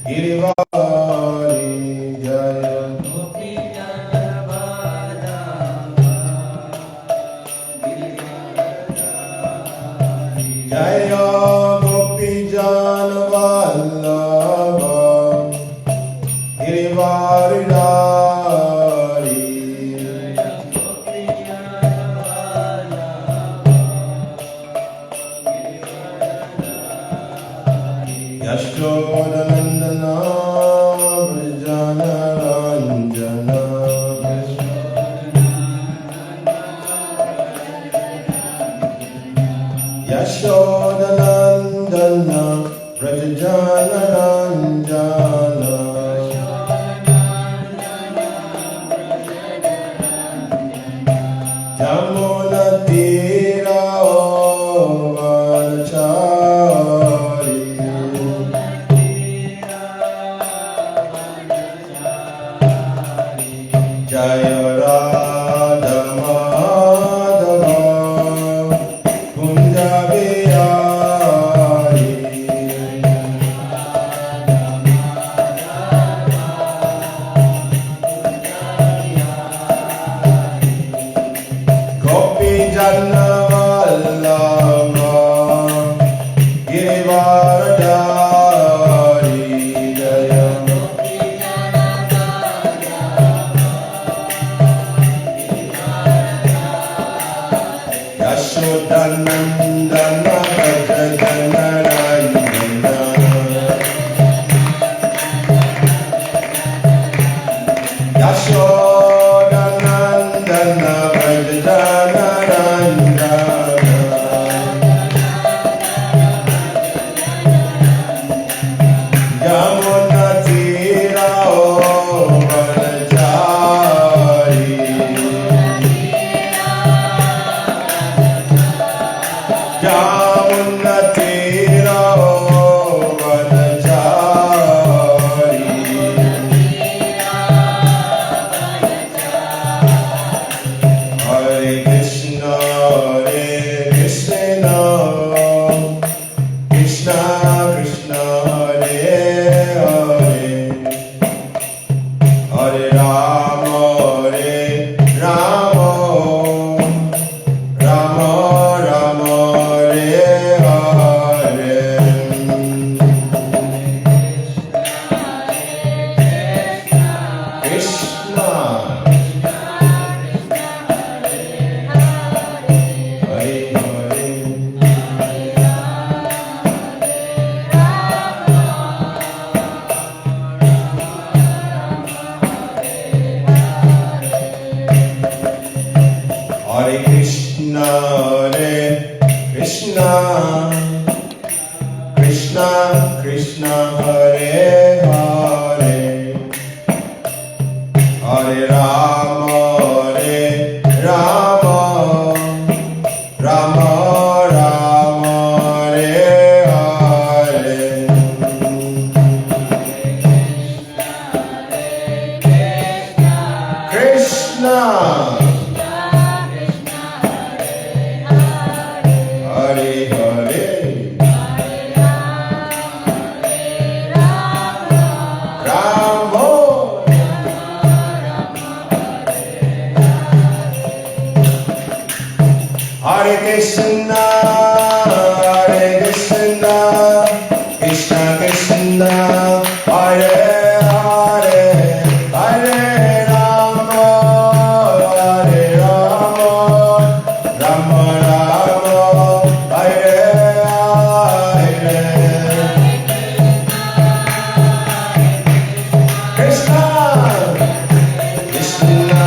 Girivari Jaya Jaya Gopi Jana Vallabha Girivari Dari Yashoda Nandana Vrajana Ranjana Yashoda Nandana Vrajana Ranjana Jamuna Tira Vanachari Jaya Radha Madhava Kunja Vihari Gopi Jana Vallabha Girivaradari Jaya Yashodanandana Vrajana Ranjana Yashodanandana Vrajana Ranjana Yamuna Tira Vanachari Jamuna Tira Vanachari Hare Krishna Krishna Krishna Hare Hare Hare Rama Rama Rama Hare Hare Krishna Hare Hare Hare Krishna Krishna Krishna Hare Hare Hare Rama Rama Rama Hare Hare Krishna Hare Hare Rama Hare Krishna Krishna Krishna Hare Hare Hare Rama Rama Rama Hare Hare Krishna Krishna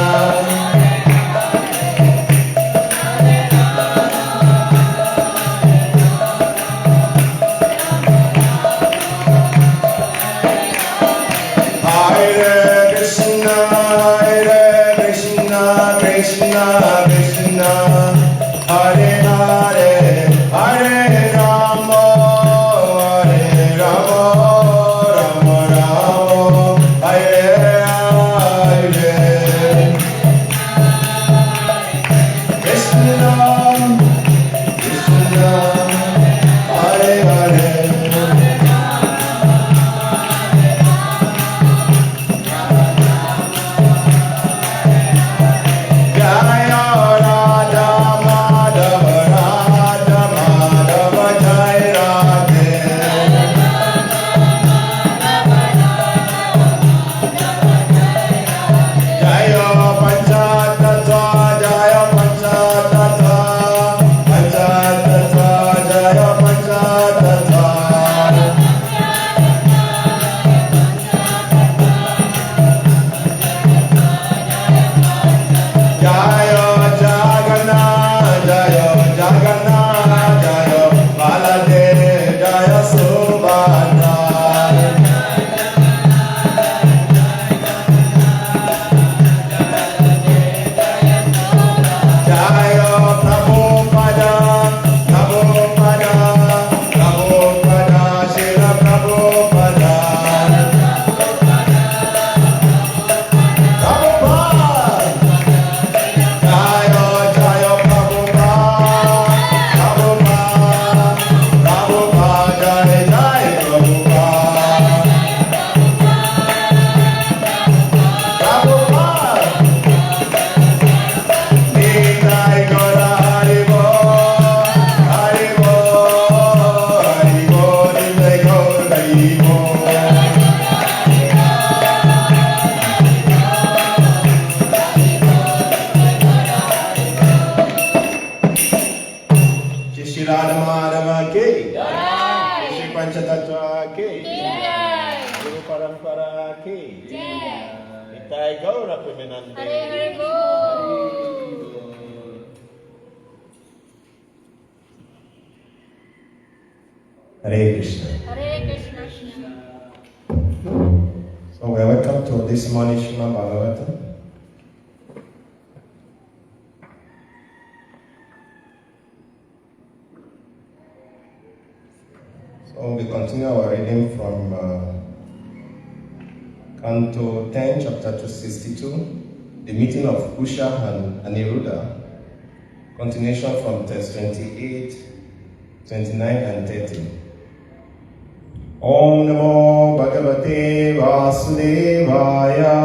Premanande. Hare Hare Bol. Hare Krishna. Hare Krishna. So we are welcome to this morning's Srimad Bhagavatam. So we continue our reading from Canto 10, chapter 262, the meeting of Usha and Aniruddha, continuation from text 28, 29 and 30. Om Namo Bhagavate Vasudevaya.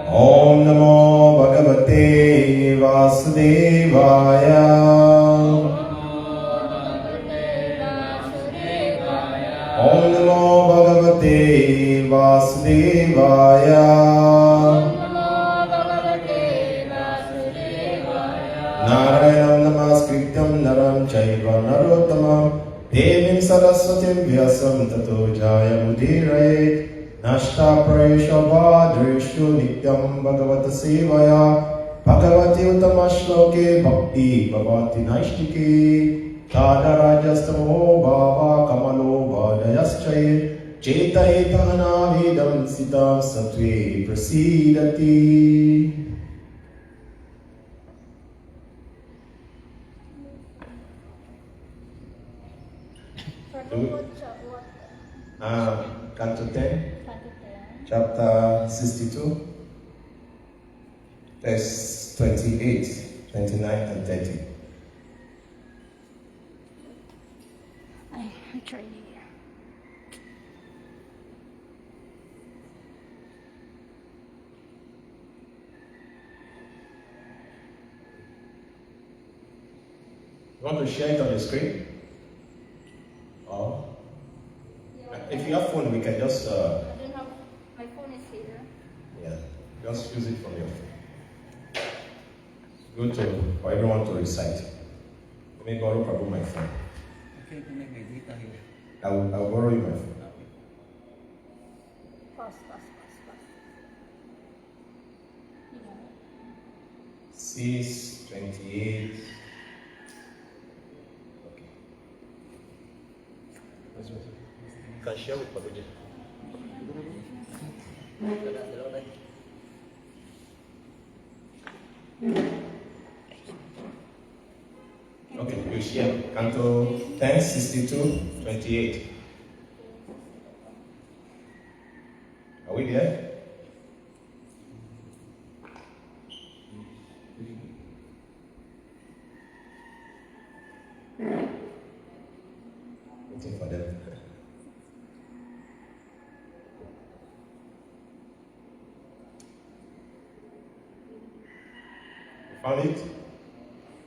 Om Namo Bhagavate Vasudevaya. Om Namo Bhagavate Vasudevaya. Narayanam Namaskrityam Naram Chaiva Narottamam Devim Saraswatim Vyasam Tato Jayamudiraye Nashta Prayesha Vadreshu Nityam Bhagavata Sevaya Bhagavati Uttamashloke Bhakti Bhavati Naishtike Tadarajastamo Bhava Kamalo Vadayaschaye Chetahitana Vidam Sitam Satve Prasidati. Canto 10, chapter 62, verse 28, 29 and 30. I try here. You want to share it on the screen? Or if you have phone, we can just I don't have my phone is here. yeah, just use it from your phone. It's good for everyone to recite. Let me borrow probably my phone. Okay, to make my data here. I will borrow you my phone. Pause. 6:28. You can share with Prabhuji. Okay, you share. Canto 10, 62, 28. Are we there? Waiting for them. Found it?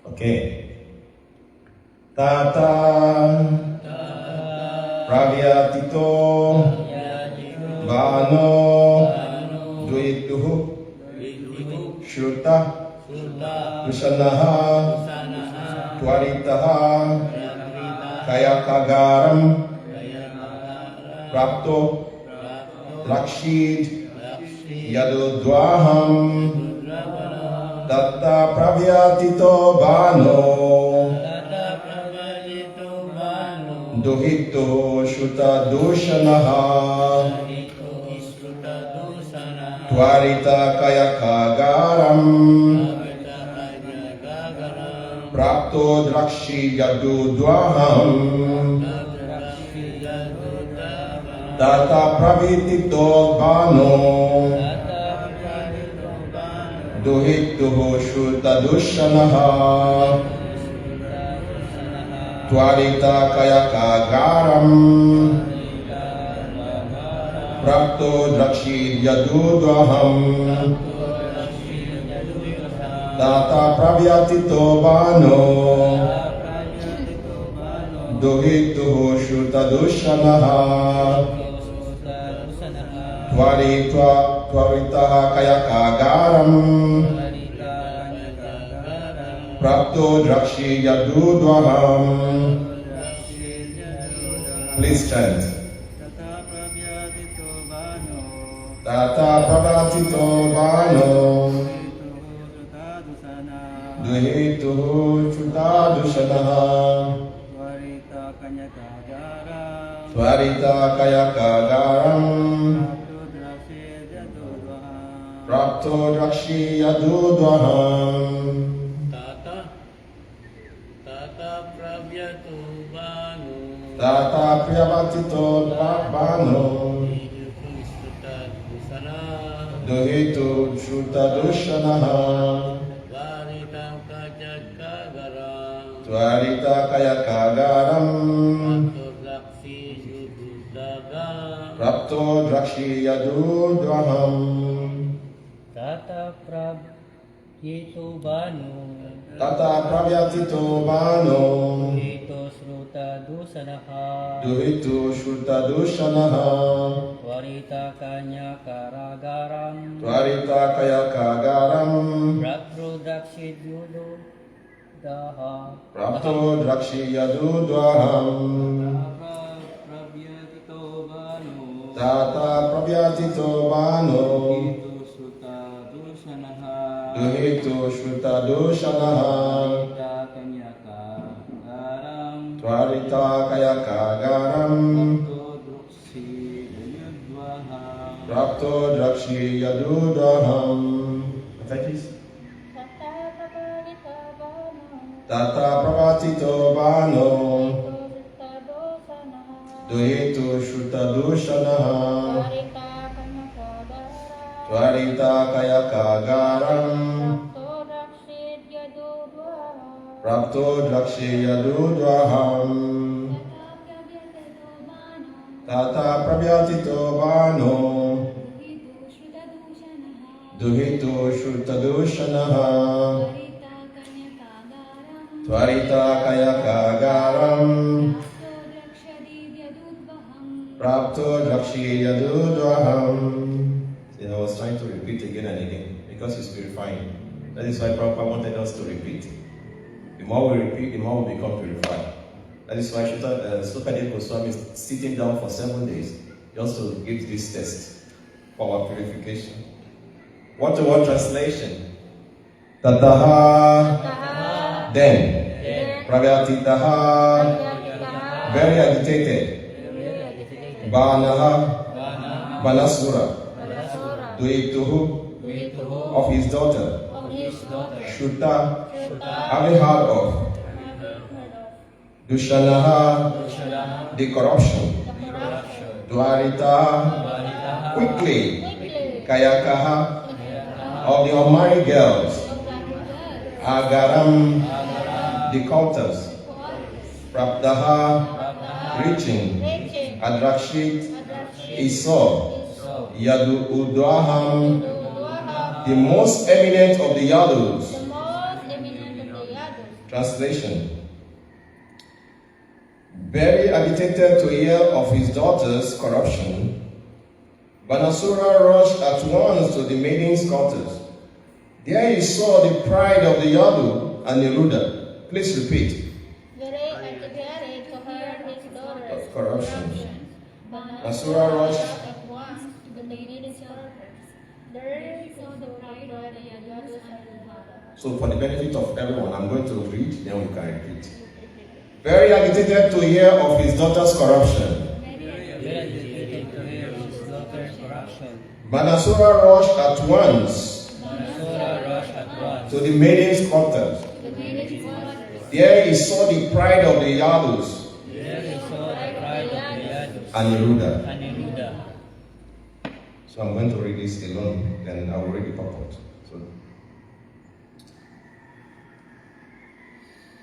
Okay. Tata Pravyatito Vano Duituhu Shruta Dusanaha Twaritaha Kayakagaram Prapto Lakshid Yadudvaham Tatta Pravyatito Vano Duhito Shuta Dushanaha Twarita Kayakagaram Prapto Drakshi Yadudvaham Tata Pravitito Vano Duhituhu Shuta Dushanaha Twarita Kayakagaram Prapto Drakshi Yadudvaham Tata Pravyatito Vano Duhituhu Shuta Dushanaha Twarita Kayakagaram Prapto Drakshi Yadudvaham. Please chant. Tata Pravatito Bano Duhituhu Chutadushanaha Tvarita Kayakagaram Prapto Drakshi Yadudvaham Tata Priyavatito Bano Duhitu Chutadushanaha Tvarita Kayakagaram Prapto Drakshi Yadudvaham Tata Pravyatito Bano Tata Pravyatito Bano Duhito Sruta Dusanaha Duhitu Shutadushanaha Warita Kanya Karagaram Tvarita Kayakagaram Prapto Dakshit Yudo Daha Prapto Drakshi Yadudvaham Pravyatito Bano Tata Pravyatito Bano Duhito Sruta Dusanaha Duhitu Shutadushanaha Warita Kanya Karagaram Tvarita Kayakagaram Prapto Drakshi Yadudvaham. Tata Pravatito Bano Duhitu Shutadushanaha Tvarita Kayakagaram Prapto Drakshi Yadudvaham. Tata Pravyatito Bano Duhitu Shutadushanaha Tvarita Kayakagaram Prapto Drakshi Yadudvaham. See, I was trying to repeat again and again because it's purifying. That is why Prabhupada wanted us to repeat. The more we repeat, the more we become purified. That is why Sukadev Goswami is sitting down for 7 days just to give this test for our purification. Word-to-word translation. Tataha, then. Pravyatitaha, very agitated. Banaha, Banasura, Duituhu, of his daughter. Shuta, having heard of. Dushanaha, the corruption. Dwarita, quickly. Kayakaha, of the unmarried girls. Agaram, the culters. Praptaha, reaching. Adrakshit, he saw. Yadu Udwaham, the most eminent of the Yadus. Translation. Very agitated to hear of his daughter's corruption, Banasura rushed at once to the maiden's quarters. There he saw the pride of the Yadu and Neruda. Please repeat. Very agitated to hear his daughter's Corruption. Banasura rushed at once to the maiden's quarters. There he saw the pride of the Yadu and Neruda. So for the benefit of everyone, I'm going to read, then we can repeat. Very agitated to hear of his daughter's corruption. Banasura rushed at once to the maiden's quarters. There he saw the pride of the Yadus and Neruda. So I'm going to read this alone, then I will read the purport. So,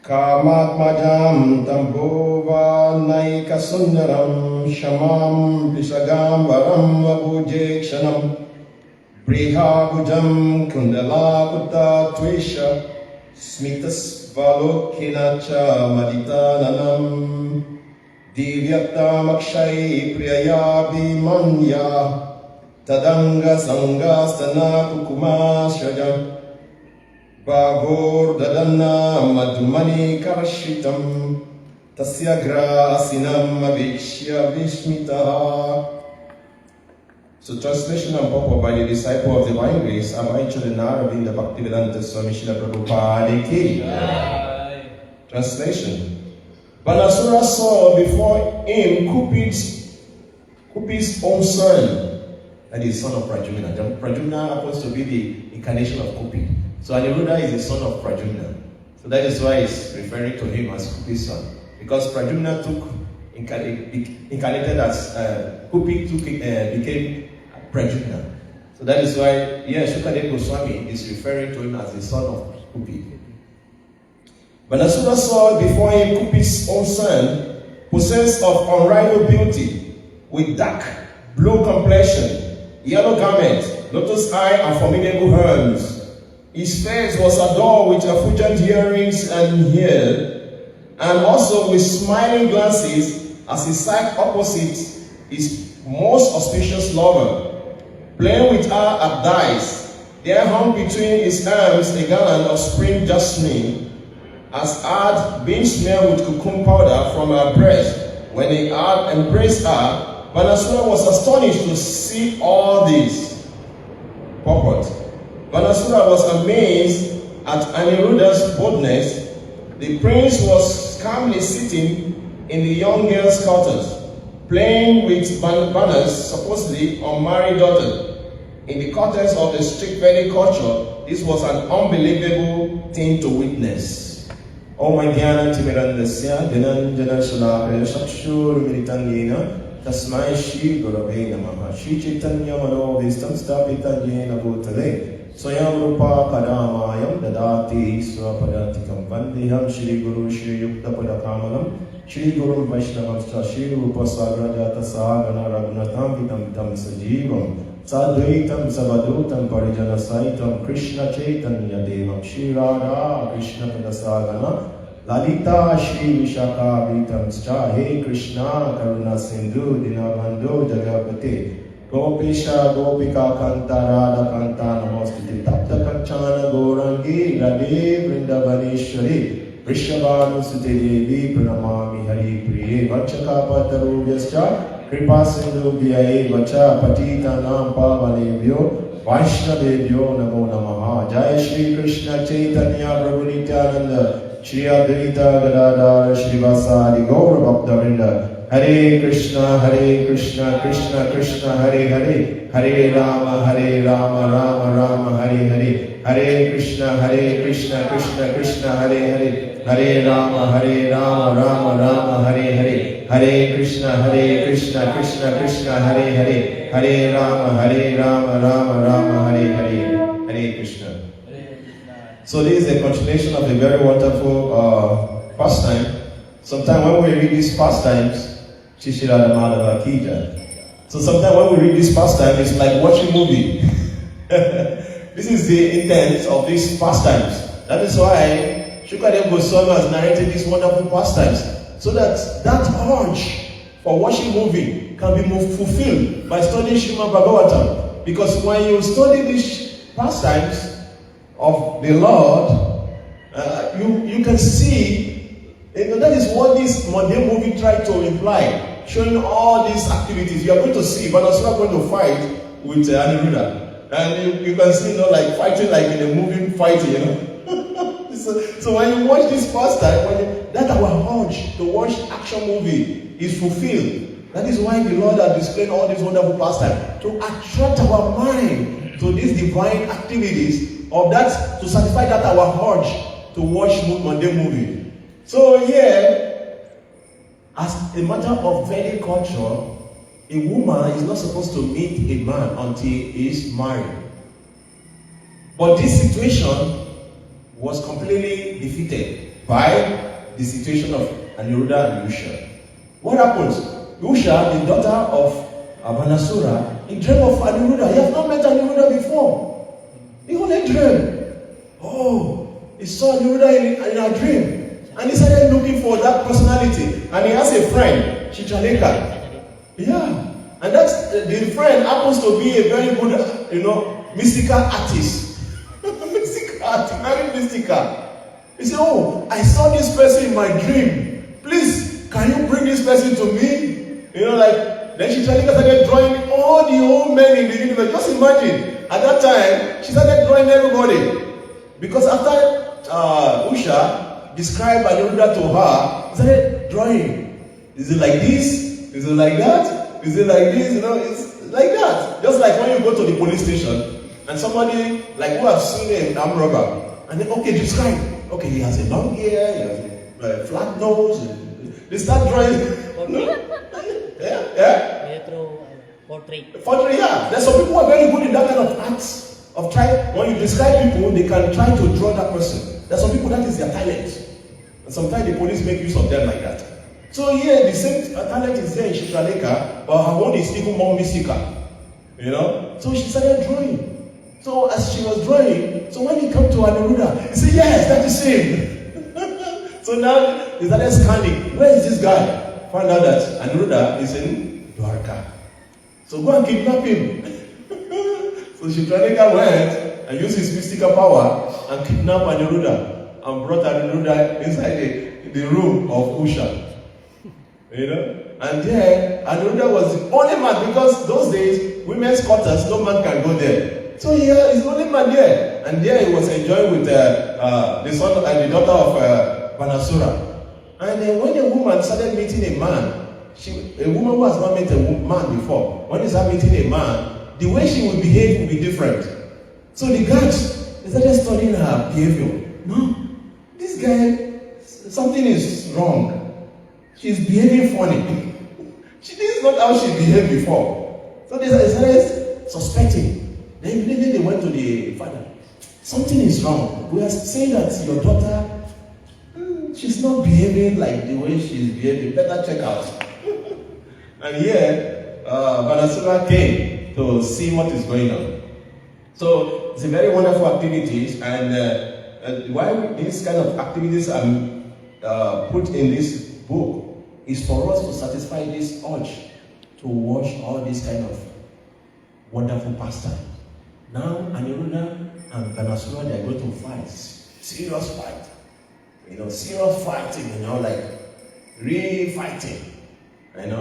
Kamatmajam tambova naika sundaram shamam pisagam varam vabujekshanam brihagujam kundala kutta tvisha smitas valokinacha maditananam divyattamakshay priyaya bhimanya tadanga sangastana kukumashrajam Bhavor dadana madhumani karashitam tasya grasinam abhikshya vishmitaha So translation and purport by the disciple of divine grace, Abhay Chodana Ravinda Bhaktivedanta Swami Srila Prabhupada Ki. Translation. Banasura saw before him Cupid's own son, that is son of Pradyumna. Pradyumna happens to be the incarnation of Cupid. So Aniruddha is the son of Pradyumna. So that is why it's referring to him as Cupid's son. Because Pradyumna incarnated as Cupid became Pradyumna. So that is why Shukadeva Goswami is referring to him as the son of Cupid. Banasura saw before him Cupid's own son, possessed of unrivaled beauty, with dark blue complexion, yellow garment, lotus eye, and formidable horns. His face was adorned with effulgent earrings and hair, and also with smiling glances as he sat opposite his most auspicious lover. Playing with her at dice, there hung between his arms a garland of spring jasmine, as had been smeared with cucumber powder from her breast. When he had embraced her, Banasura was astonished to see all this. Purport. Banasura was amazed at Aniruddha's boldness. The prince was calmly sitting in the young girl's quarters, playing with banners, supposedly unmarried daughter. In the quarters of the strict Vedic culture, this was an unbelievable thing to witness. Om Jnana Timirandasya Dhananjana Shalakaya Chakshur Militanyena Tasmai Shri Gurave Namaha Shri Chaitanya Manovistam Sthapitan Yena Bhutale Swayam Rupa Kadamayam Dadati Swapadantikam Vandiham Shri Guru Shri Yukta Padakamalam Shri Guru Vaishnavam Shri Rupa Sagrajata Sagana Raghunatham Vitam Vitam Sajivam Sadvaitam Savadutam Parijana Saitam Krishna Chaitanya Devam Shri Radha Krishna Padasagana Lalita Shri Vishaka Vitam Scha He Krishna Karuna Sindhu Dinabandhu Jagapate Gopesha Gopika Kanta Radha Kanta Namostiti Tapta Kanchana Gorangi Radhe Vrindavaneshwari Vrishabhanu Sute Devi Pranamami Hari Priye Vachaka Patarubhyascha Kripa Sindhu Bhyaye Vacha Patita Nam Pavanebhyo Vaishnavebhyo Namo Namaha Jai Shri Krishna Chaitanya Prabhu Nityananda Shri Advaita Gadadhara Shrivasadi Gaura Bhaktavinda Hare Krishna Krishna Krishna Hare Hare Hare Rama Rama Rama Hare Hare Hare Krishna Krishna Krishna Hare Hare Hare Rama Rama Rama Hare Hare Hare Krishna Krishna Krishna Hare Hare Hare Rama Rama Hare Hare Hare Krishna. So this is a continuation of a very wonderful pastime. Sometimes when we read these pastimes, Shishira Madhava Kija. So sometimes when we read this pastime, it's like watching movie. This is the intent of these pastimes. That is why Shukadeva Goswami has narrated these wonderful pastimes, so that urge for watching movie can be fulfilled by studying Srimad Bhagavatam. Because when you study these pastimes of the Lord, you can see, that is what this mundane movie tried to imply, showing all these activities. You are going to see Banasura going to fight with Aniruddha. And you can see, like fighting like in a movie fighting, So when you watch this pastime, that our urge to watch action movie is fulfilled. That is why the Lord has displayed all these wonderful pastimes, to attract our mind to these divine activities, of that, to satisfy that our urge to watch mundane movie. So here, as a matter of Vedic culture, a woman is not supposed to meet a man until he is married. But this situation was completely defeated by the situation of Aniruddha and Yusha. What happens? Yusha, the daughter of Banasura, he dreamed of Aniruddha. He has not met Aniruddha before. He only dreamed. He saw Aniruddha in a dream. And he started looking for that personality. And he has a friend, Chichaleka. Yeah. And that's the friend happens to be a very good, mystical artist. Very mystical. He said, I saw this person in my dream. Please, can you bring this person to me? Then she started drawing all the old men in the universe. Just imagine, at that time, she started drawing everybody. Because after Usha described Aniruddha to her, he started drawing. Is it like this? Is it like that? Is it like this? You know, it's like that. Just like when you go to the police station and somebody like who has seen an armed robber, and then okay, describe. Okay, he has a long ear, he has a flat nose. They start drawing. Portrait. Portrait, yeah. There's some people who are very good in that kind of acts. Of trying, when you describe people, they can try to draw that person. There's some people that is their talent. And sometimes the police make use of them like that. So here, the same talent is there in Shitraleka, but her own is even more mystical. You know? So she started drawing. So as she was drawing, so when he came to Aniruddha, he said, yes, that is him. So now he started scanning. Where is this guy? Found out that Aniruddha is in Dwarka. So go and kidnap him. So Shitraleka went and used his mystical power and kidnapped Aniruddha and brought Aniruddha inside the room of Usha. You know? And there, Aniruddha was the only man, because those days, women's quarters, no man can go there. So he is the only man there. And there he was enjoying with the son and the daughter of Banasura. And then when a woman started meeting a man, a woman who has not met a man before, when he started meeting a man, the way she would behave would be different. So the guards, they started studying her behavior. No, this guy, something is wrong. She's behaving funny. This is not how she behaved before. So they started suspecting. Then immediately they went to the father. Something is wrong. We are saying that your daughter, she's not behaving like the way she's behaving. Better check out. And here, Banasura came to see what is going on. So it's a very wonderful activities, and why these kind of activities are put in this book is for us to satisfy this urge to watch all these kind of wonderful pastimes. Now Aniruddha and Banasura, they are going to fight, serious fight, serious fighting, like real fighting, and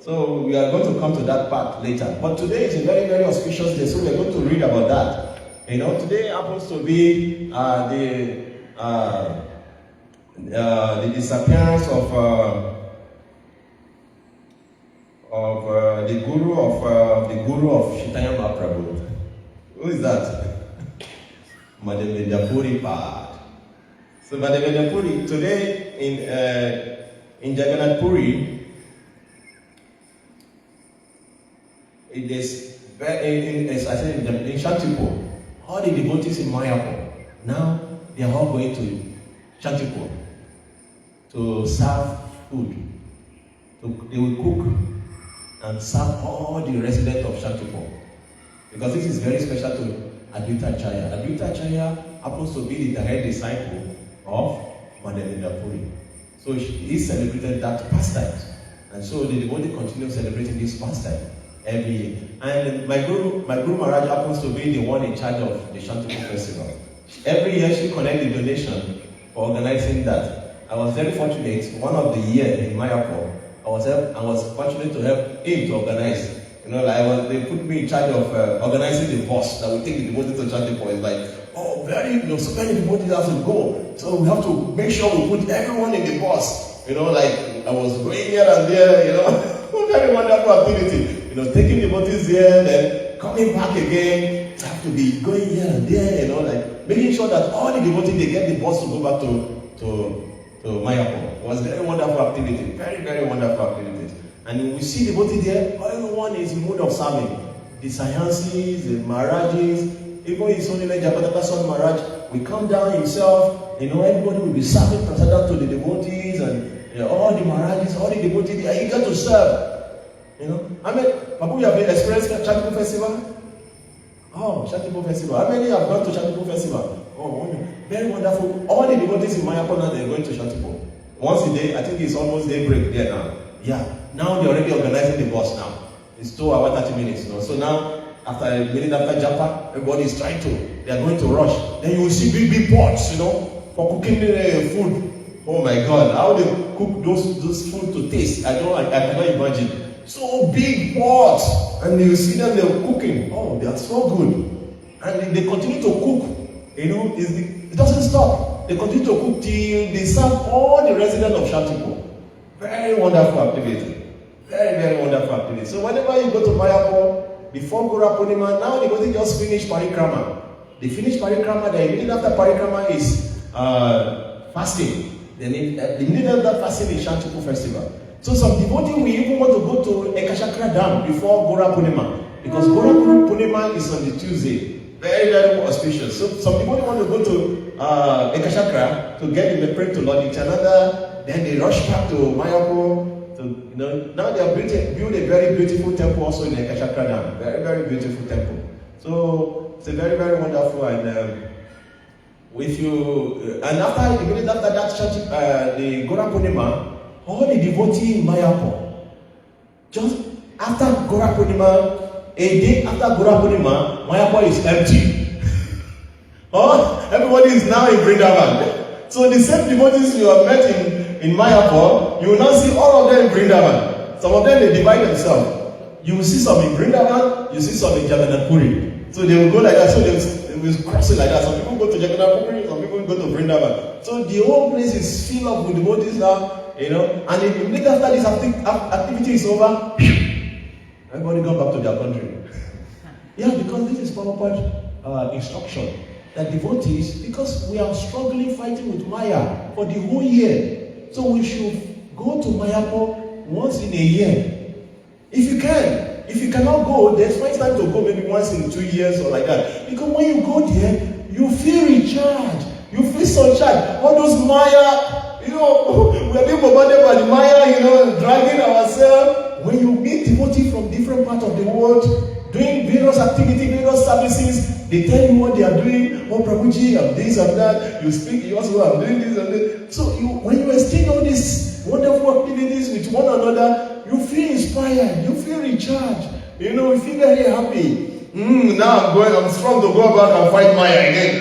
so we are going to come to that part later. But today is a very, very auspicious day, so we are going to read about that. Today happens to be the disappearance of the guru of Chaitanya Mahaprabhu. Who is that? Madhavendra Puri Pad. So Madhavendra Puri today in Jagannath Puri. It is as I said in Shantipur, all the devotees in Mayapur, now they are all going to Shantipur to serve food. They will cook and serve all the residents of Shantipur. Because this is very special to Advaita Acharya. Advaita Acharya happens to be the direct disciple of Madhavendra Puri. So he celebrated that pastime. And so the devotee continue celebrating this pastime every year. And my Guru Maharaj happens to be the one in charge of the Shantipur festival. Every year she collects the donation for organizing that. I was very fortunate, one of the years in Mayapur, I was fortunate to help him to organize. They put me in charge of organizing the bus that will take the devotees to Shantipur. It's like, so many devotees have to go. So we have to make sure we put everyone in the bus. I was going here and there, very wonderful activity. Taking devotees there, then coming back again, have to be going here and there, making sure that all the devotees, they get the bus to go back to Mayapur. It was a very wonderful activity, very, very wonderful activity. And we see devotees there, everyone is in mood of serving. The Sayansis, the Maharajas, even his own Japataka son Maharaj will come down himself, everybody will be serving prasadam to the devotees, and all the Maharajas, all the devotees, they are eager to serve. Babu, you have been experienced Shantipur Festival? Oh, Shantipur Festival. How many have gone to Shantipur Festival? Oh, very wonderful. All the devotees in Mayapur now, they're going to Shantipur. Once a day, I think it's almost daybreak there now. Yeah. Now they're already organizing the bus now. It's 2 hours, 30 minutes. So now, after a minute after Japa, everybody is trying to, they're going to rush. Then you will see big pots, for cooking food. Oh my God, how they cook those food to taste. I cannot imagine. so big pots, and you see them, they're cooking. Oh, they are so good. And they continue to cook. It doesn't stop. They continue to cook till they serve all the residents of Shantipo. Very wonderful activity. Very, very wonderful activity. So whenever you go to Mayapur, before Gora Purnima, now they go to just finish Parikrama. They finish Parikrama, then immediately after Parikrama is fasting. Then immediately after fasting is Shantipo festival. So some devotees will even want to go to Ekashakra Dam before Gora Purnima. Because Gora Purnima is on the Tuesday. Very, very auspicious. So some people want to go to Ekashakra to get in the prayer to Lord Nityananda. Then they rush back to Mayapur. Now they are build a very beautiful temple also in Ekashakra Dam. Very, very beautiful temple. So it's a very, very wonderful. And immediately after that, the Gora Purnima, all the devotees in Mayapur, just after Gora Purnima, a day after Gora Purnima, Mayapur is empty. Everybody is now in Vrindavan. So the same devotees you have met in Mayapur, you will now see all of them in Vrindavan. Some of them, they divide themselves. You will see some in Vrindavan, you see some in Jagannath Puri. So they will go like that, so they will cross it like that. Some people go to Jagannath Puri, some people go to Vrindavan. So the whole place is filled up with devotees now. And immediately after this activity is over, everybody go back to their country. Yeah, because this is Prabhupada's instruction that devotees, because we are struggling fighting with Maya for the whole year, so we should go to Mayapur once in a year. If you can. If you cannot go, there's find time to go maybe once in 2 years or like that. Because when you go there, you feel recharged. You feel surcharged. All those Maya, we are being bombarded by the Maya, dragging ourselves. When you meet devotees from different parts of the world, doing various activities, various services, they tell you what they are doing. Oh, Prabhuji, I'm this and that. You speak, you also, I'm doing this and that. So when you exchange all these wonderful activities with one another, you feel inspired, you feel recharged, you feel very happy. Now I'm strong to go back and fight Maya again.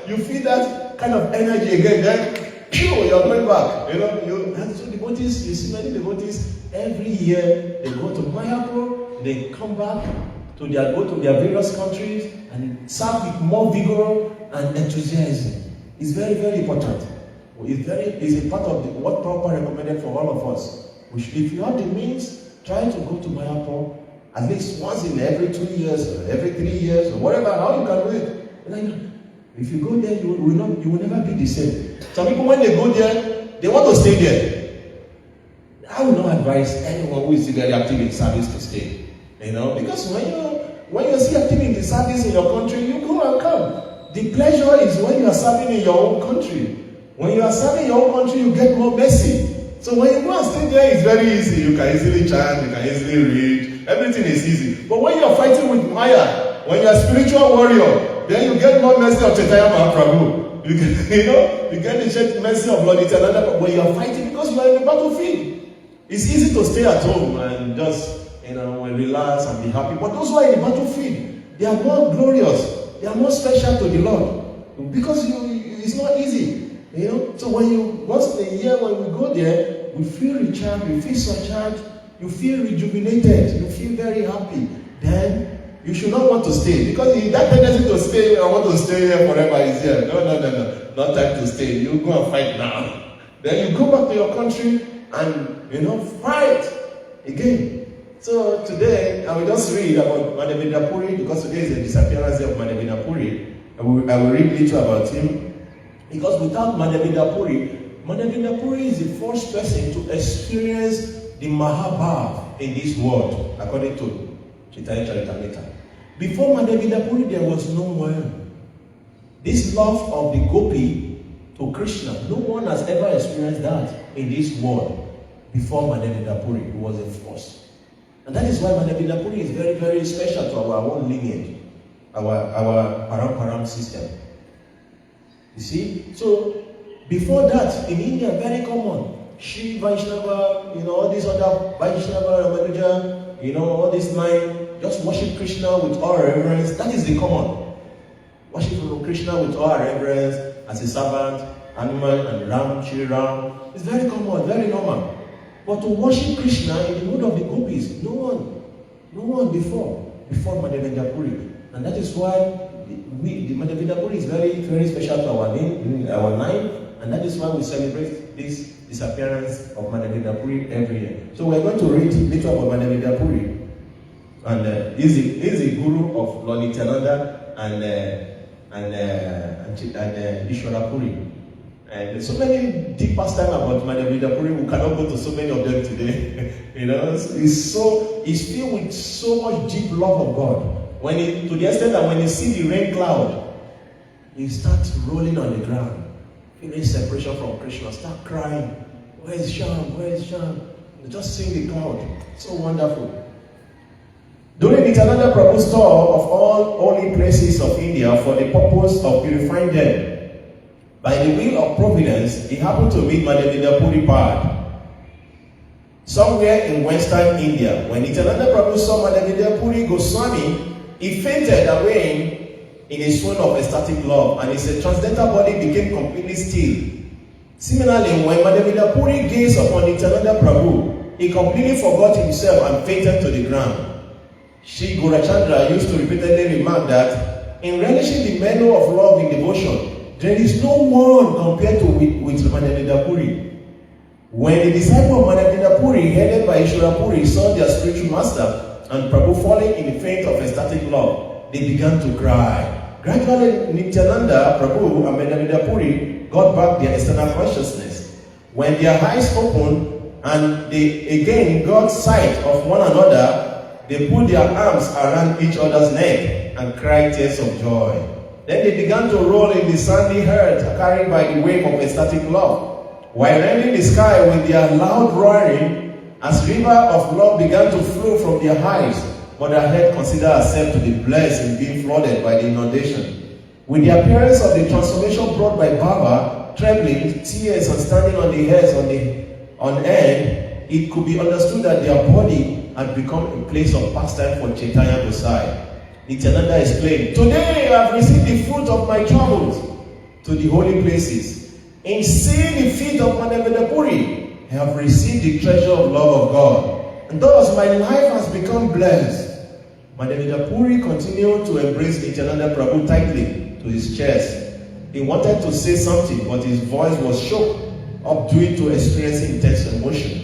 You feel that kind of energy again. Then, you're going back. And so devotees, you see many devotees, every year they go to Mayapur, they come back, go to their various countries and serve with more vigor and enthusiasm. It's very, very important. It's a part of what Prabhupada recommended for all of us. If you have the means, try to go to Mayapur at least once in every 2 years or every 3 years or whatever, how you can do it. If you go there, you will never be the same. Some people, when they go there, they want to stay there. I will not advise anyone who is very active in service to stay. Because when you see active in the service in your country, you go and come. The pleasure is when you are serving in your own country. When you are serving your own country, you get more mercy. So when you go and stay there, it's very easy. You can easily chant, you can easily read. Everything is easy. But when you are fighting with Maya, when you are a spiritual warrior, then you get more mercy of Chaitanya Mahaprabhu. You get the mercy of Lord Nityananda. But when you are fighting, because you are in the battlefield, it's easy to stay at home and just relax and be happy. But those who are in the battlefield, they are more glorious. They are more special to the Lord. Because it's not easy. So once in a year when we go there, we feel recharged, we feel surcharged, you feel rejuvenated, you feel very happy. Then you should not want to stay. Because that tendency to stay, I want to stay here forever is here. No. Not time to stay. You go and fight now. Then you go back to your country and fight again. So today, I will just read about Madhavendra Puri, because today is the disappearance of Madhavendra Puri. I will read little about him. Because without Madhavendra Puri is the first person to experience the Mahabhav in this world, according to Chaitanya Charitamrita. Before Madhavendra Puri, there was no one. This love of the Gopi to Krishna, no one has ever experienced that in this world before Madhavendra Puri. It was the first. And that is why Madhavendra Puri is very, very special to our own lineage, our Paramparam system. You see? So, before that, in India, very common. Shri Vaishnava, all these other Vaishnava, Ramanuja, all these 9, just worship Krishna with all reverence. That is the common. Worship Krishna with all reverence as a servant, Hanuman and Ram, Shri Ram. It's very common, very normal. But to worship Krishna in the mood of the gopis, no one before Madhavendra Puri. And that is why the Madhavendra Puri is very, very special to our life, and that is why we celebrate this disappearance of Madhavendra Puri every year. So we're going to read a little about Madhavendra Puri. And he's the guru of Lord Nityananda and Ishwara Puri. And there's so many deep pastime about Madhavendra Puri. We cannot go to so many of them today. It's filled with so much deep love of God. To the extent that when you see the rain cloud, you start rolling on the ground, feeling separation from Krishna, start crying. Where is Shyam? Where is Shyam? You just see the cloud. So wonderful. During Nityananda Prabhu's tour of all holy places of India for the purpose of purifying them, by the will of providence, he happened to meet Madhavendra Puri Pad somewhere in western India. When Nityananda Prabhu saw Madhavendra Puri Goswami, he fainted away in a swoon of ecstatic love, and his transcendental body became completely still. Similarly, when Madhavendra Puri gazed upon Nityananda Prabhu, he completely forgot himself and fainted to the ground. Shri Gaurachandra used to repeatedly remark that in relishing the menu of love in devotion, there is no one compared to with Madhavendra Puri. When the disciple of Madhavendra Puri, headed by Ishwara Puri, saw their spiritual master and Prabhu falling in a faint of ecstatic love, they began to cry. Gradually, Nityananda Prabhu and Madhavendra Puri got back their external consciousness. When their eyes opened and they again got sight of one another, they put their arms around each other's neck and cried tears of joy. Then they began to roll in the sandy earth carried by the wave of ecstatic love. While rending the sky with their loud roaring, as river of love began to flow from their eyes, Mother Earth considered herself to be blessed in being flooded by the inundation. With the appearance of the transformation brought by Baba, trembling, tears, and standing on the heads on end, it could be understood that their body had become a place of pastime for Chaitanya Gosai. Nityananda explained, "Today I have received the fruit of my travels to the holy places. In seeing the feet of Madhavendra Puri, I have received the treasure of love of God. And thus my life has become blessed." Madhavendra Puri continued to embrace Nityananda Prabhu tightly to his chest. He wanted to say something, but his voice was shook up due to experiencing intense emotion.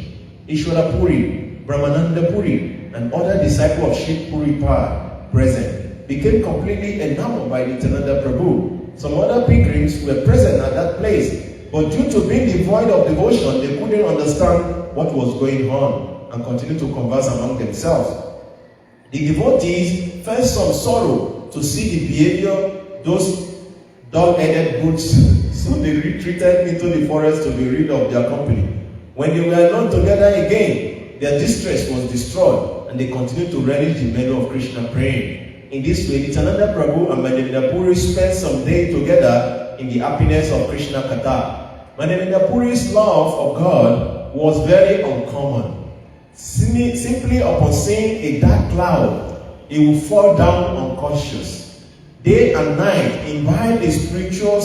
Ishwara Puri, Brahmananda Puri, and other disciples of Shri Puri Pad present became completely enamored by Nityananda Prabhu. Some other pilgrims were present at that place, but due to being devoid of devotion, they couldn't understand what was going on and continued to converse among themselves. The devotees felt some sorrow to see the behavior those dull-headed brutes, so they retreated into the forest to be rid of their company. When they were alone together again, their distress was destroyed, and they continued to relish the menu of Krishna praying. In this way, Nityananda Prabhu and Madhavendra Puri spent some day together in the happiness of Krishna Katha. Madhavendra Puri's love of God was very uncommon. Simply upon seeing a dark cloud, he would fall down unconscious. Day and night, imbibe the spiritual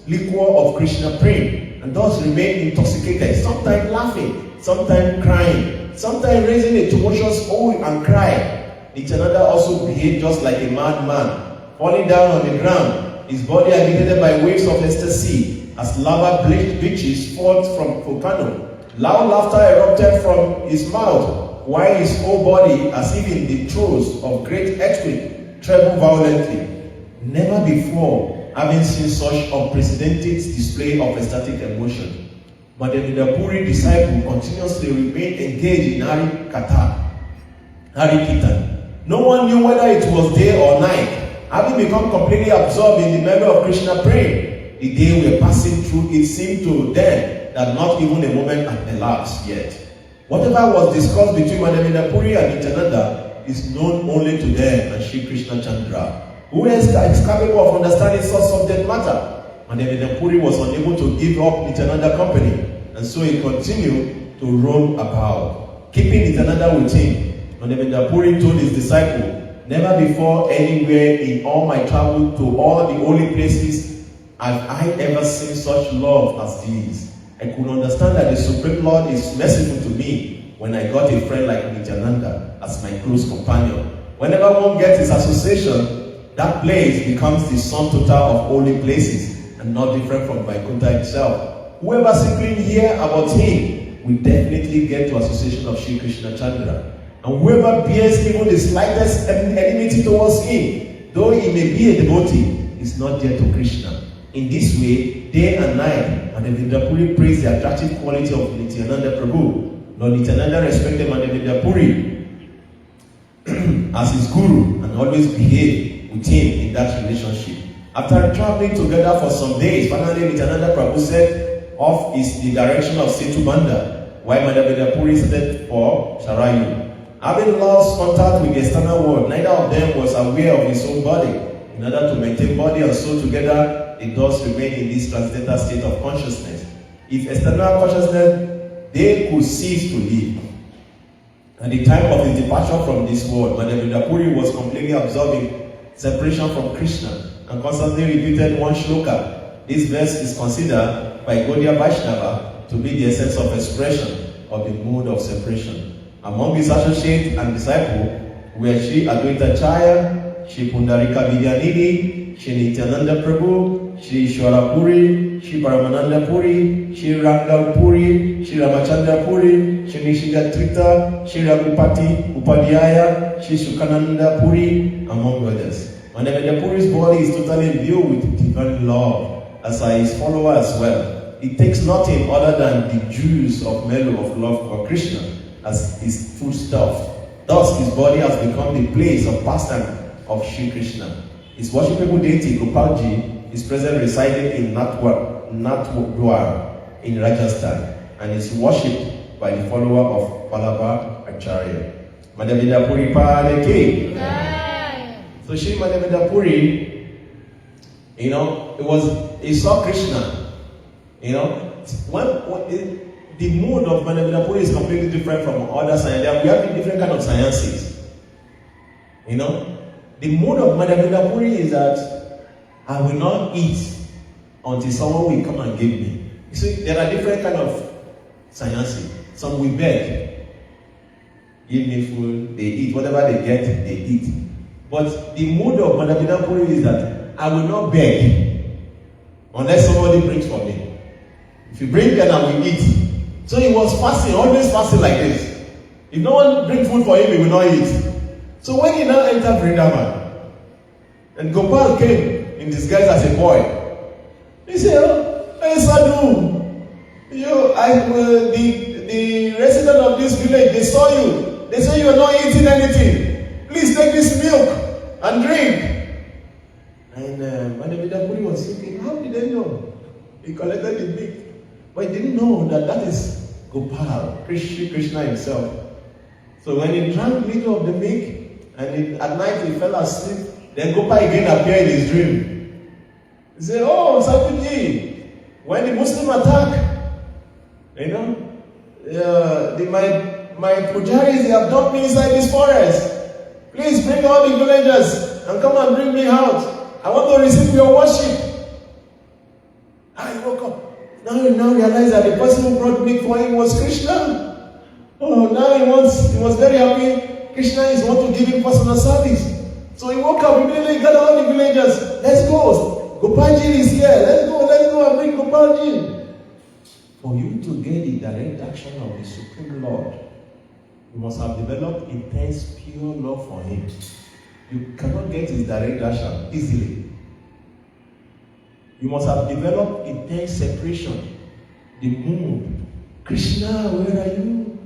liquor of Krishna praying, and thus remain intoxicated, sometimes laughing, sometimes crying, sometimes raising a tumultuous oath and cry. Nityananda also behaved just like a madman, falling down on the ground, his body agitated by waves of ecstasy, as lava beaches fall from volcano. Loud laughter erupted from his mouth, while his whole body, as if in the throes of great earthquake, trembled violently. Never before having seen such unprecedented display of ecstatic emotion, Madhavendra Puri disciple continuously remained engaged in Hari Kirtan. No one knew whether it was day or night. Having become completely absorbed in the memory of Krishna praying, the day we were passing through, it seemed to them that not even a moment had elapsed yet. Whatever was discussed between Madhavendra Puri and Nityananda is known only to them and Sri Krishna Chandra. Who else is capable of understanding such subject matter? Madhavendra Puri was unable to give up Nityananda company, and so he continued to roam about, keeping Nityananda with him. Madhavendra Puri told his disciple, "Never before anywhere in all my travel to all the holy places have I ever seen such love as these. I could understand that the Supreme Lord is merciful to me when I got a friend like Nityananda as my close companion. Whenever one gets his association, that place becomes the sum total of holy places and not different from Vaikuntha itself. Whoever simply hear about him will definitely get to association of Sri Krishna Chandra. And whoever bears even the slightest enmity towards him, though he may be a devotee, is not dear to Krishna. In this way, day and night, Madhavendra Puri praised the attractive quality of Nityananda Prabhu. Lord Nityananda respected Madhavendra Puri as his guru and always behaved with him in that relationship. After traveling together for some days, finally Nityananda Prabhu set off the direction of Setu Banda, while Madhavendra Puri set for Sharayu. Having lost contact with the external world, neither of them was aware of his own body. In order to maintain body and soul together, they thus remain in this transcendental state of consciousness. If external consciousness, they could cease to live. At the time of his departure from this world, Madhavendra Puri was completely absorbing separation from Krishna and constantly repeated one shloka. This verse is considered by Gaudiya Vaishnava to be the essence of expression of the mood of separation. Among his associates and disciples were Sri Advaita Chaya, Sri Pundarika Vidyanidhi, Sri Nityananda Prabhu, Sri Ishwara Puri, Sri Paramananda Puri, Sri Ranga Puri, Sri Ramachandra Puri, Sri Nishigatrita, Sri Raghupati Upadhyaya, Sri Shukananda Puri, among others. Madhavendra Puri's body is totally imbued with divine love, as are his followers as well. It takes nothing other than the juice of mellow of love for Krishna as his foodstuff. Thus, his body has become the place of pastime of Sri Krishna. His worshipable deity, Gopalji, is present residing in Nathdwar in Rajasthan and is worshipped by the follower of Vallabha Acharya. Madhavendra Puri Padake. So Sri Madhavendra Puri, he saw Krishna. The mood of Madhavendra Puri is completely different from other sciences. We have different kind of sciences. The mood of Madhavendra Puri is that I will not eat until someone will come and give me. You see, there are different kind of sciences. Some will beg. Give me food, they eat. Whatever they get, they eat. But the mood of Madhavendra Puri is that I will not beg unless somebody brings for me. If you bring, then I will eat. So he was fasting, always fasting like this. If no one brings food for him, he will not eat. So when he now entered Vrindavan, and Gopal came in disguise as a boy, he said, "Hey Sadhu, the resident of this village, they saw you. They say you are not eating anything. Please take this milk and drink." And Madhavendra Puri was thinking, how did they know? He collected the milk. But he didn't know that is Gopal, Krishna himself. So when he drank little of the milk, and at night he fell asleep, then Gopal again appeared in his dream. He said, "Oh, Sadhuji, when the Muslim attack, my pujaris, they have dumped me inside this forest. Please bring all the villagers and come and bring me out. I want to receive your worship." I woke up. Now he realized that the person who brought meat for him was Krishna. Oh, now he was very happy. Krishna is want to give him personal service. So he woke up immediately, got all the villagers. Let's go. Gopalji is here. Let's go and bring Gopalji. For you to get the direct action of the Supreme Lord, you must have developed intense, pure love for him. You cannot get his direct action easily. You must have developed intense separation. The mood. Krishna, where are you?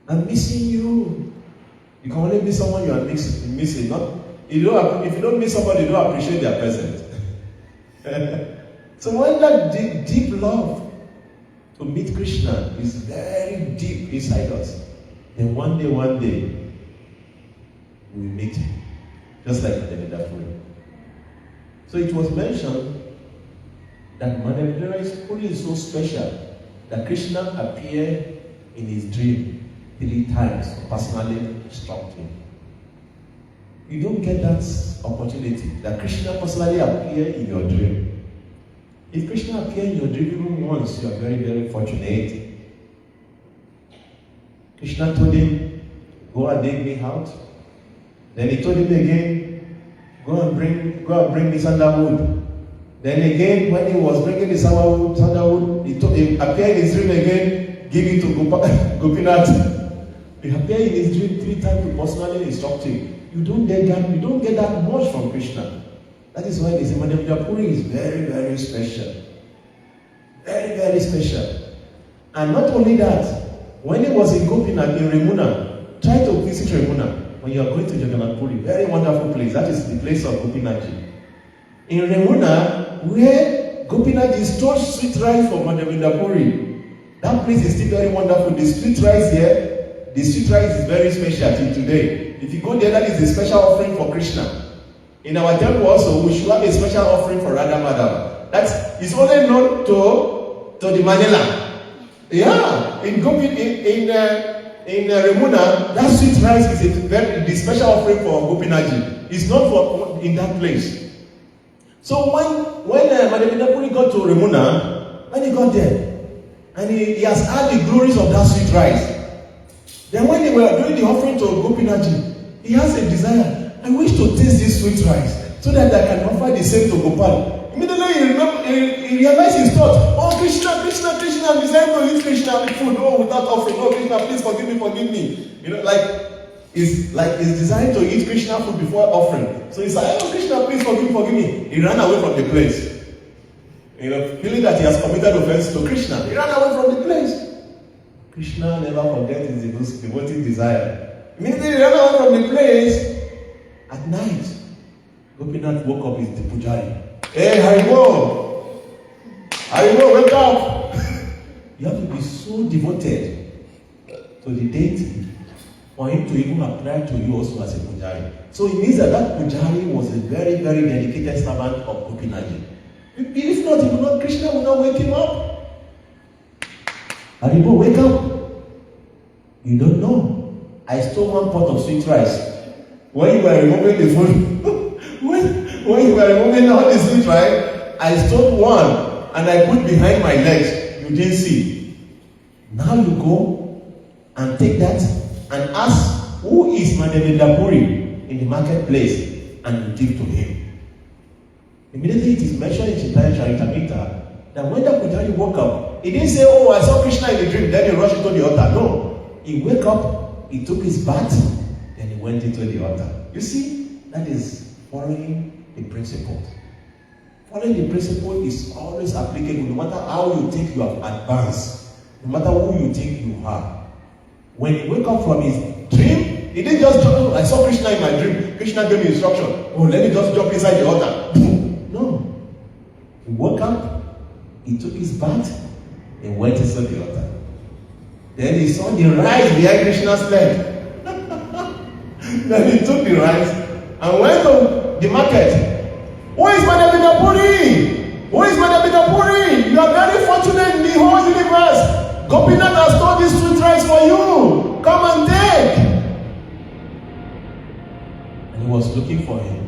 I'm missing you. You can only miss someone you are missing. If you don't miss somebody, you don't appreciate their presence. So when that deep love to meet Krishna is very deep inside us, then one day, we will meet him. Just like Madhavendra Puri. So it was mentioned that Madhavendra Puri is so special that Krishna appeared in his dream 3 times to personally instruct him. You don't get that opportunity that Krishna personally appear in your dream. If Krishna appears in your dream even once, you are very, very fortunate. Krishna told him, go and dig me out. Then he told him again, go and bring me sandalwood. Then again, when he was bringing the sandalwood, he appeared in his dream again, give it to Gopinath. He appeared in his dream 3 times to personally instruct him. You don't get that much from Krishna. That is why they say Madhavendra Puri is very, very special. Very, very special. And not only that, when he was in Gopinath, in Remuna, try to visit Remuna when you are going to Jagannath Puri. Very wonderful place. That is the place of Gopinathji. In Remuna, where Gopinathji stole sweet rice for Madhavendra Puri. That place is still very wonderful. The sweet rice here, the sweet rice is very special till today. If you go there, that is a special offering for Krishna. In our temple also, we should have a special offering for Radha Madhava. That is only known to the Manila. Yeah, in Remuna, that sweet rice is the special offering for Gopinathji. It's not for in that place. So when Madhavendra Puri got to Remuna, when he got there, and he has had the glories of that sweet rice, then when they were doing the offering to Gopinathji, he has a desire. I wish to taste this sweet rice so that I can offer the same to Gopal. Immediately he realized his thought, oh Krishna, I'm desiring to eat Krishna food, without offering. Oh Krishna, please forgive me. He's desiring to eat Krishna food before offering. So he said, oh Krishna, please forgive me. He ran away from the place. Feeling that he has committed offense to Krishna. He ran away from the place. Krishna never forgets his devoted desire. Immediately he ran away from the place. At night, Gopinath woke up with the pujari. Hey, Haribo, wake up! You have to be so devoted to the deity for him to even apply to you also as a pujari. So it means that pujari was a very, very dedicated servant of Gopinathji. If not, Krishna will not wake him up. Haribo, wake up! You don't know. I stole 1 pot of sweet rice. When you were removing the food, when you were removing all the sweet rice, I stole 1 and I put behind my legs. You didn't see. Now you go and take that and ask who is Madhavendra Puri in the marketplace and you give to him. Immediately it is mentioned in Chaitanya Charitamrita that when the Pujari woke up, he didn't say, oh, I saw Krishna in the dream, then he rushed into the altar. No. He woke up, he took his bath, then he went into the altar. You see, that is following the principle. Following the principle is always applicable, no matter how you think you have advanced, no matter who you think you are. When he woke up from his dream, he didn't just jump, oh, I saw Krishna in my dream. Krishna gave me instruction. Oh, let me just jump inside the altar. No. He woke up, he took his bath, and went inside the altar. Then he saw the rice behind Krishna's leg. Then he took the rice and went to the market. Who is Madhavendra Puri? Who is Madhavendra Puri? You are very fortunate in the whole universe. Gopinath has stored this sweet rice for you. Come and take. And he was looking for him.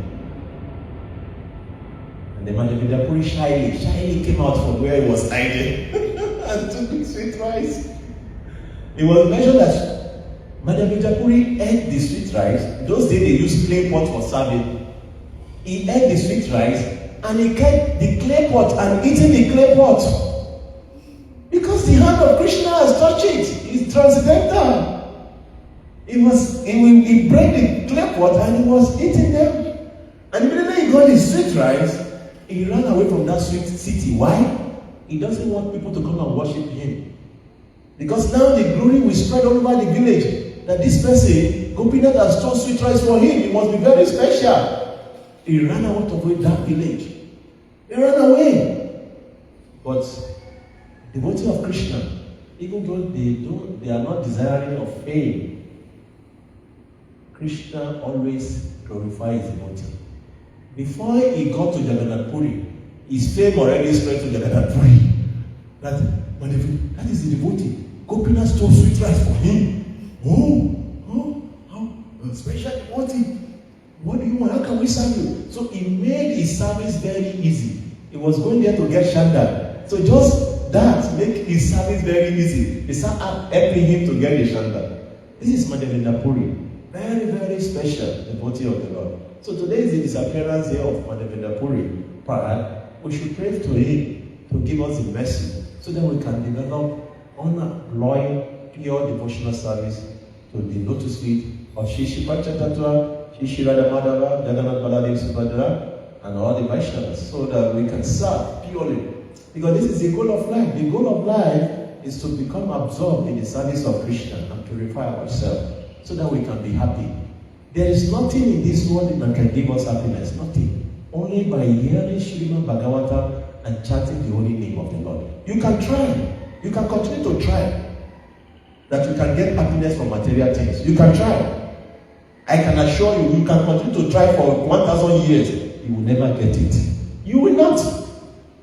And the Madhavendra Puri shyly came out from where he was hiding and took the sweet rice. It was mentioned that Madhavendra Puri ate the sweet rice. Those days they used clay pot for serving. He ate the sweet rice and he kept the clay pot and eating the clay pot. Because the hand of Krishna has touched it. It's transcendental. He broke the clay pot and he was eating them. And immediately he got the sweet rice, he ran away from that sweet city. Why? He doesn't want people to come and worship him. Because now the glory will spread all over the village. That this person, Gopinath has stored sweet rice for him. He must be very special. He ran out of that village. He ran away. But the devotee of Krishna, even though they are not desiring of fame, Krishna always glorifies his devotee. Before he got to Jagannath Puri, his fame already spread to Jagannath Puri. That is the devotee. Gopinath stole sweet rice for him. How special devotee. What do you want? How can we serve you? So he made his service very easy. He was going there to get Shanda. So just that make his service very easy. He started helping him to get the Shanda. This is Madhavendra. Very, very special devotee of the Lord. So today is the disappearance here of Madhavendra. Perhaps we should pray to him to give us the mercy so that we can develop honor, loyal, pure devotional service to the lotus feet of Shishi Panchatattva, Shishi Radha Madhava, Jagannath Baladev Subhadra, and all the Vaishnavas, so that we can serve purely. Because this is the goal of life. The goal of life is to become absorbed in the service of Krishna and purify ourselves so that we can be happy. There is nothing in this world that can give us happiness. Nothing. Only by hearing Srimad Bhagavatam and chanting the holy name of the Lord. You can try. You can continue to try. That you can get happiness from material things. You can try. I can assure you, you can continue to try for 1,000 years. You will never get it. You will not.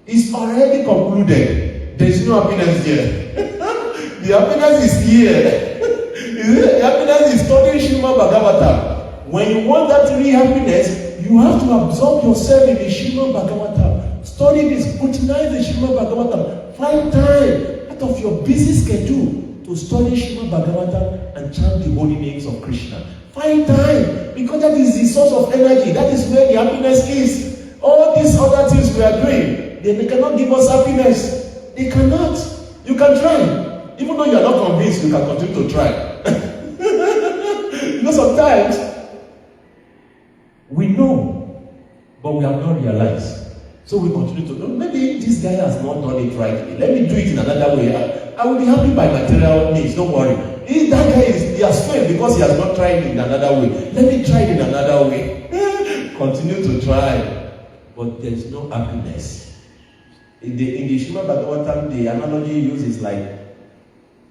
It's already concluded. There is no happiness here. The happiness is here. The happiness is studying Srimad Bhagavatam. When you want that real happiness, you have to absorb yourself in the Srimad Bhagavatam. Study this, scrutinize the Srimad Bhagavatam. Find time out of your busy schedule to study Srimad Bhagavatam and chant the holy names of Krishna. Find time, because that is the source of energy. That is where the happiness is. All these other things we are doing, they cannot give us happiness. They cannot. You can try. Even though you are not convinced, you can continue to try. You know, sometimes we know, but we have not realized. So we continue to know. Maybe this guy has not done it rightly. Let me do it in another way. I will be happy by material needs. Don't worry. If that guy he has failed because he has not tried it in another way. Let me try it in another way. Continue to try, but there is no happiness. In the Srimad Bhagavatam, the analogy used is like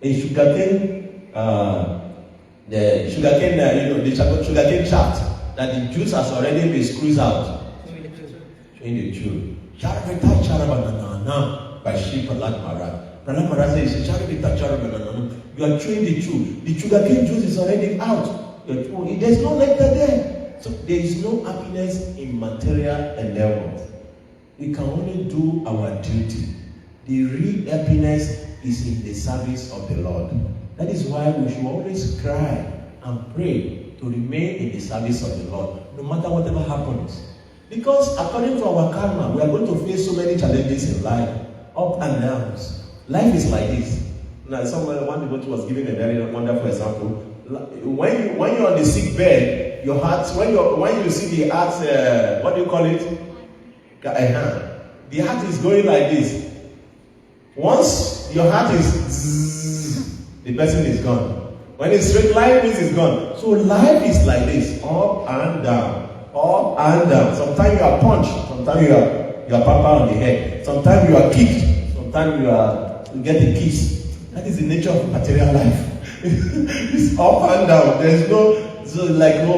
a sugarcane, the sugarcane shaft that the juice has already been squeezed out. Showing the chew. Charavita Charabanana by Sri Prahlad Maharaj. Prahlad Maharaj says, Charavita Charabanana. You are chewing the chew. The sugarcane juice is already out. There's no nectar there. So there is no happiness in material endeavors. We can only do our duty. The real happiness is in the service of the Lord. That is why we should always cry and pray to remain in the service of the Lord, no matter whatever happens. Because according to our karma, we are going to face so many challenges in life, up and downs. Life is like this. Now, one devotee was giving a very wonderful example. When you're on the sick bed, your heart, when you see the heart, what do you call it? The heart is going like this. Once your heart is zzz, the person is gone. When it's straight line, means it's gone. So life is like this, up and down, up and down. Sometimes you are punched, sometimes you are papa on the head, sometimes you are kicked, sometimes you get a kiss. That is the nature of material life. It's up and down. There's no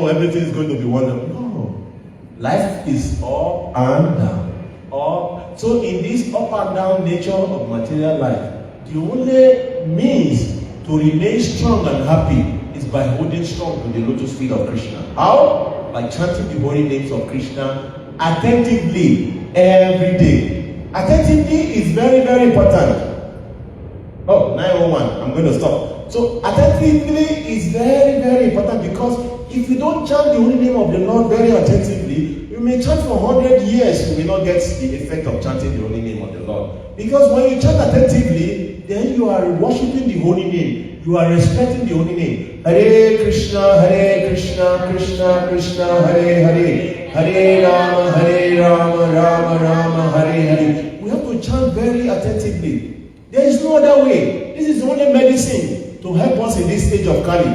everything is going to be wonderful. No, life is up and down. So in this up and down nature of material life, the only means to remain strong and happy is by holding strong to the lotus feet of Krishna. How? By chanting the holy names of Krishna attentively every day. Attentively is very, very important. Oh, 901, I'm going to stop. So attentively is very, very important, because if you don't chant the holy name of the Lord very attentively, you may chant for 100 years, you will not get the effect of chanting the holy name of the Lord. Because when you chant attentively, then you are worshiping the holy name. You are respecting the holy name. Hare Krishna, Krishna Krishna, Hare Hare. Hare Rama, Rama Rama, Hare Hare. We have to chant very attentively. There is no other way. This is the only medicine to help us in this stage of Kali.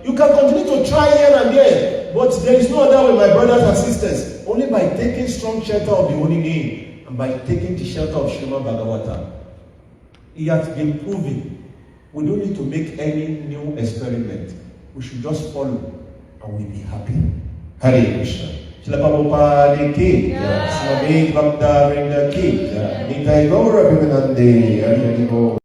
You can continue to try here and there, but there is no other way, my brothers and sisters. Only by taking strong shelter of the holy name and by taking the shelter of Srimad Bhagavatam. It has been proven. We don't need to make any new experiment. We should just follow and we'll be happy. Hare Krishna. Srila Prabhupada ki jai. Swami Bhakta Vrinda ki jai. Nitai Gaura Vimanande. Hare Hare.